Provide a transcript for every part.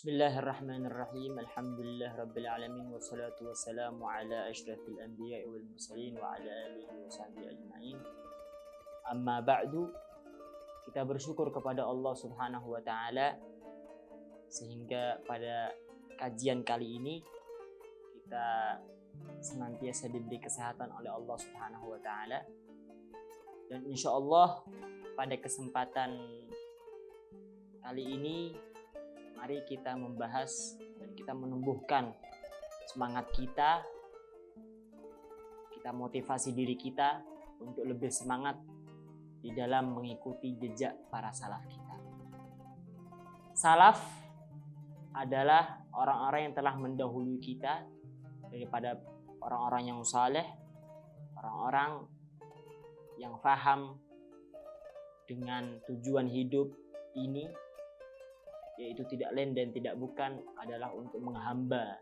Bismillahirrahmanirrahim. Alhamdulillah rabbil alamin wassalatu wassalamu ala asyrafil anbiya'i wal mursalin wa ala alihi wa sahbihi ajma'in. Amma ba'du, kita bersyukur kepada Allah Subhanahu wa taala sehingga pada kajian kali ini kita senantiasa diberi kesehatan oleh Allah Subhanahu wa taala. Dan insyaallah pada kesempatan kali ini mari kita membahas dan kita menumbuhkan semangat kita motivasi diri kita untuk lebih semangat di dalam mengikuti jejak para salaf kita. Salaf adalah orang-orang yang telah mendahului kita daripada orang-orang yang saleh, orang-orang yang faham dengan tujuan hidup ini, yaitu tidak lain dan tidak bukan adalah untuk menghambakan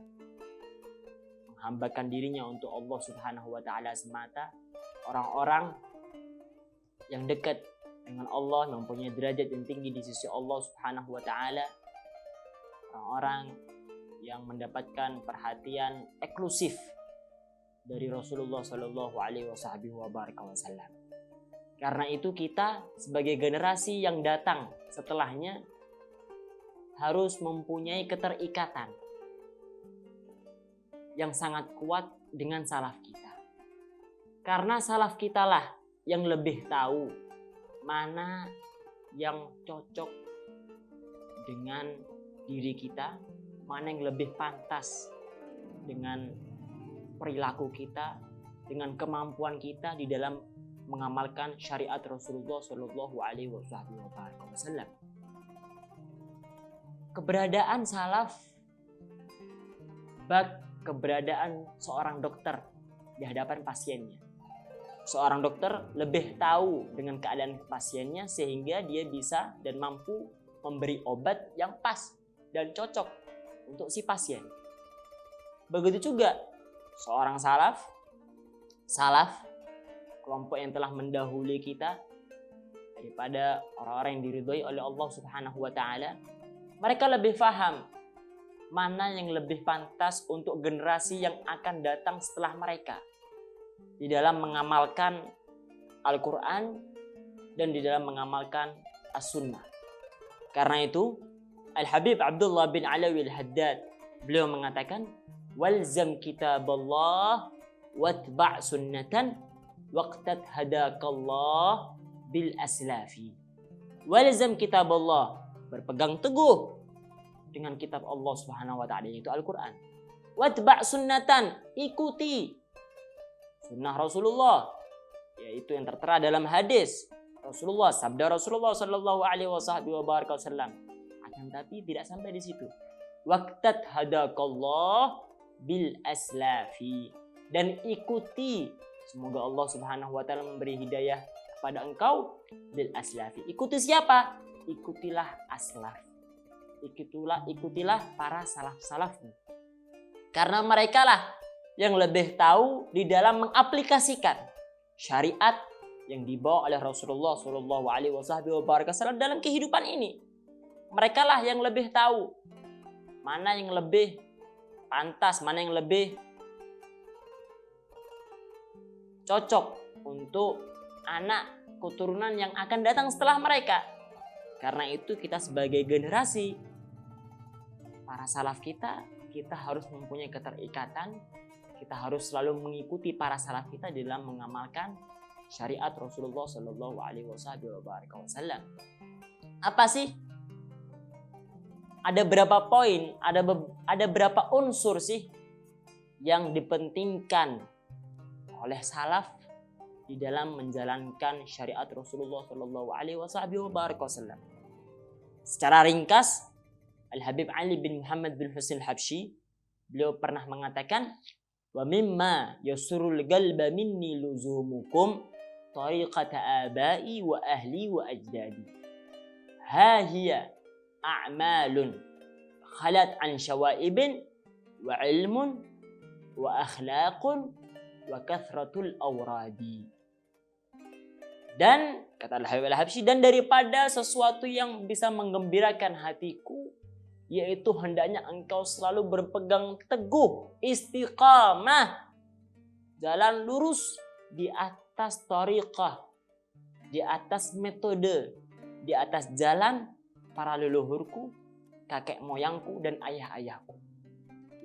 dirinya untuk Allah Subhanahu wa taala semata. Orang-orang yang dekat dengan Allah, mempunyai derajat yang tinggi di sisi Allah Subhanahu wa taala. Orang-orang yang mendapatkan perhatian eksklusif dari Rasulullah sallallahu alaihi wasallam. Karena itu kita sebagai generasi yang datang setelahnya harus mempunyai keterikatan yang sangat kuat dengan salaf kita. Karena salaf kita lah yang lebih tahu mana yang cocok dengan diri kita, mana yang lebih pantas dengan perilaku kita, dengan kemampuan kita di dalam mengamalkan syariat Rasulullah Shallallahu Alaihi Wasallam. Keberadaan salaf, bak keberadaan seorang dokter di hadapan pasiennya. Seorang dokter lebih tahu dengan keadaan pasiennya sehingga dia bisa dan mampu memberi obat yang pas dan cocok untuk si pasien. Begitu juga seorang salaf kelompok yang telah mendahului kita daripada orang-orang yang diridhoi oleh Allah Subhanahu wa taala. Mereka lebih paham mana yang lebih pantas untuk generasi yang akan datang setelah mereka di dalam mengamalkan Al-Quran dan di dalam mengamalkan As-Sunnah. Karena itu Al-Habib Abdullah bin Alawi Al-Haddad beliau mengatakan, walzam kitaballah watba' sunnatan waqtat hadakallah bil aslafi. Walzam kitaballah, berpegang teguh dengan kitab Allah Subhanahu wa taala, yaitu Al-Qur'an. Watba' sunnatan, ikuti sunnah Rasulullah, yaitu yang tertera dalam hadis Rasulullah, sabda Rasulullah sallallahu alaihi wasallam. Akan tapi tidak sampai di situ. Waqtat hadakallah bil aslafi, dan ikuti, semoga Allah Subhanahu wa taala memberi hidayah kepada engkau bil aslafi. Ikuti siapa? Ikutilah aslaf. Ikutilah para salaf-salafmu. Karena mereka lah yang lebih tahu di dalam mengaplikasikan syariat yang dibawa oleh Rasulullah sallallahu alaihi wasallam dalam kehidupan ini. Mereka lah yang lebih tahu mana yang lebih pantas, mana yang lebih cocok untuk anak keturunan yang akan datang setelah mereka. Karena itu kita sebagai generasi para salaf kita harus mempunyai keterikatan. Kita harus selalu mengikuti para salaf kita dalam mengamalkan syariat Rasulullah Shallallahu Alaihi Wasallam. Apa sih? Ada berapa poin? Ada berapa unsur sih yang dipentingkan oleh salaf di dalam menjalankan syariat Rasulullah Shallallahu Alaihi Wasallam? Secara ringkas, Al-Habib Ali bin Muhammad bin Husain Al-Habsyi beliau pernah mengatakan, wa mimma yasurul qalba minni luzumukum tariqata abai wa ahli wa ajdadi. Ha hiya a'malun khalat an syawaibin wa ilmun wa akhlaqun wa kathratul awradi. Dan kata Al-Habib Al-Habsyi, dan daripada sesuatu yang bisa menggembirakan hatiku, yaitu hendaknya engkau selalu berpegang teguh, istiqamah, jalan lurus di atas tariqah, di atas metode, di atas jalan para leluhurku, kakek moyangku dan ayah-ayahku,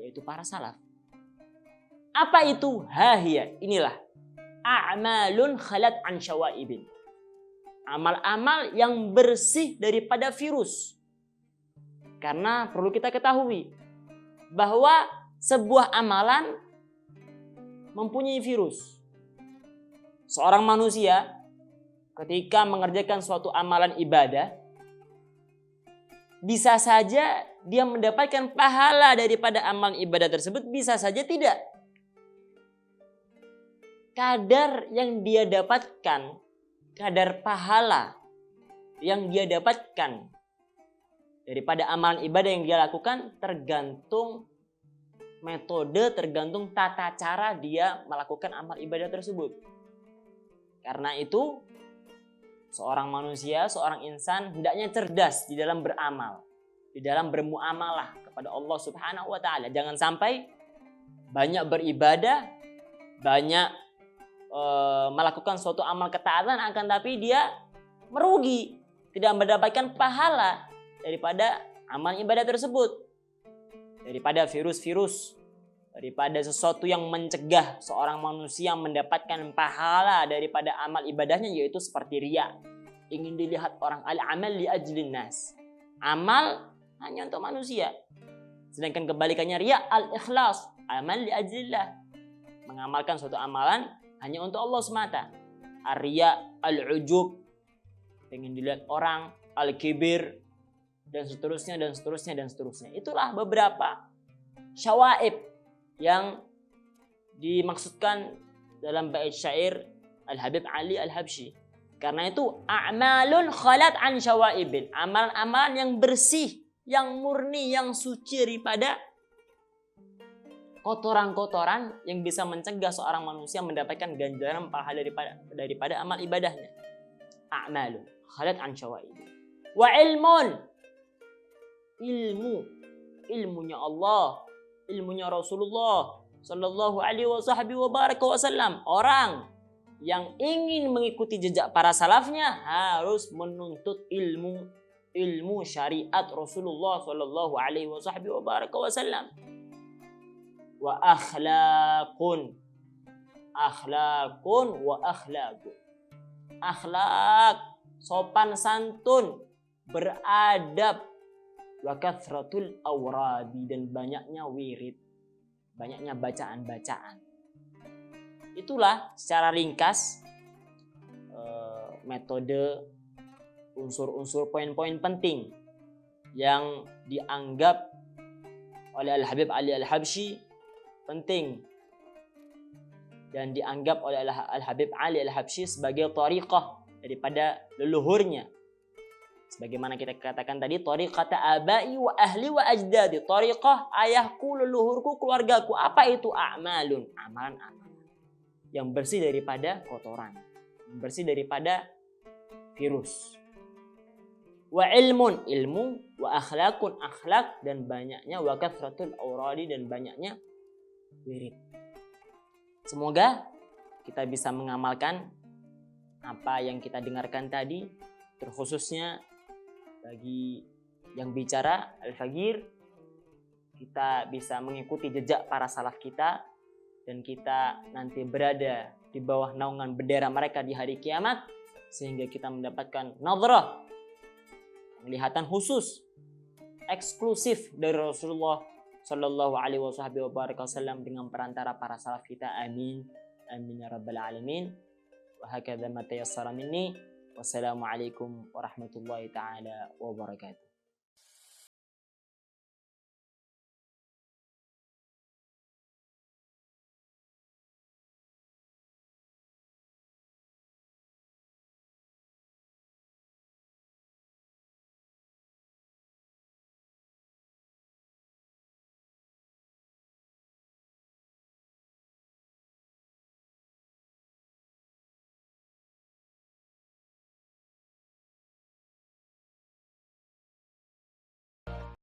yaitu para salaf. Apa itu? Hahiyah, inilah a'malun khalat an syawaibin. Amal-amal yang bersih daripada virus. Karena perlu kita ketahui bahwa sebuah amalan mempunyai virus. Seorang manusia ketika mengerjakan suatu amalan ibadah, bisa saja dia mendapatkan pahala daripada amal ibadah tersebut, bisa saja tidak. Kadar yang dia dapatkan, kadar pahala yang dia dapatkan daripada amalan ibadah yang dia lakukan tergantung metode, tergantung tata cara dia melakukan amal ibadah tersebut. Karena itu seorang manusia, seorang insan hendaknya cerdas di dalam beramal, di dalam bermuamalah kepada Allah Subhanahu wa taala. Jangan sampai banyak beribadah, banyak melakukan suatu amal ketaatan, akan tapi dia merugi, tidak mendapatkan pahala daripada amal ibadah tersebut, daripada virus-virus, daripada sesuatu yang mencegah seorang manusia mendapatkan pahala daripada amal ibadahnya, yaitu seperti riya, ingin dilihat orang, al-amal li ajlin nas, amal hanya untuk manusia. Sedangkan kebalikannya riya, al-ikhlas, amal li ajlillah, mengamalkan suatu amalan hanya untuk Allah semata. Ar-riya, al-ujub, ingin dilihat orang, al-kibir, dan seterusnya dan seterusnya dan seterusnya. Itulah beberapa syawaib yang dimaksudkan dalam bait syair Al-Habib Ali Al-Habsyi. Karena itu a'malun khalat an syawaibin, amalan-amalan yang bersih, yang murni, yang suci daripada kotoran-kotoran yang bisa mencegah seorang manusia mendapatkan ganjaran pahala daripada amal ibadahnya. A'malun khalat an syawaibin. Wa ilmun, ilmunya Allah, ilmunya Rasulullah sallallahu alaihi wasallam. Orang yang ingin mengikuti jejak para salafnya harus menuntut ilmu syariat Rasulullah sallallahu alaihi wasallam. Wa akhlaqun wa akhlaqun. Akhlak, sopan santun, beradab, wa kathratul awradi, dan banyaknya wirid, banyaknya bacaan-bacaan. Itulah secara ringkas metode, unsur-unsur, poin-poin penting yang dianggap oleh Al-Habib Ali Al-Habsyi penting dan dianggap oleh Al-Habib Ali Al-Habsyi sebagai tariqah daripada leluhurnya. Sebagaimana kita katakan tadi, tariqata abai wa ahli wa ajdadi, tariqah ayahku, leluhurku, keluargaku. Apa itu? A'malun, amalan-amalan yang bersih daripada kotoran, yang bersih daripada virus. Wa ilmun, ilmu, wa akhlaqun, akhlak, dan banyaknya wa kathratul awradi, dan banyaknya wirid. Semoga kita bisa mengamalkan apa yang kita dengarkan tadi, terkhususnya bagi yang bicara Al-Faqir, kita bisa mengikuti jejak para salaf kita dan kita nanti berada di bawah naungan bendera mereka di hari kiamat, sehingga kita mendapatkan nadrah, penglihatan khusus, eksklusif dari Rasulullah sallallahu alaihi wasallam dengan perantara para salaf kita. Amin amin ya rabbal alamin. Wa hakadha ma tayassara minni. Wassalamualaikum warahmatullahi taala wabarakatuh.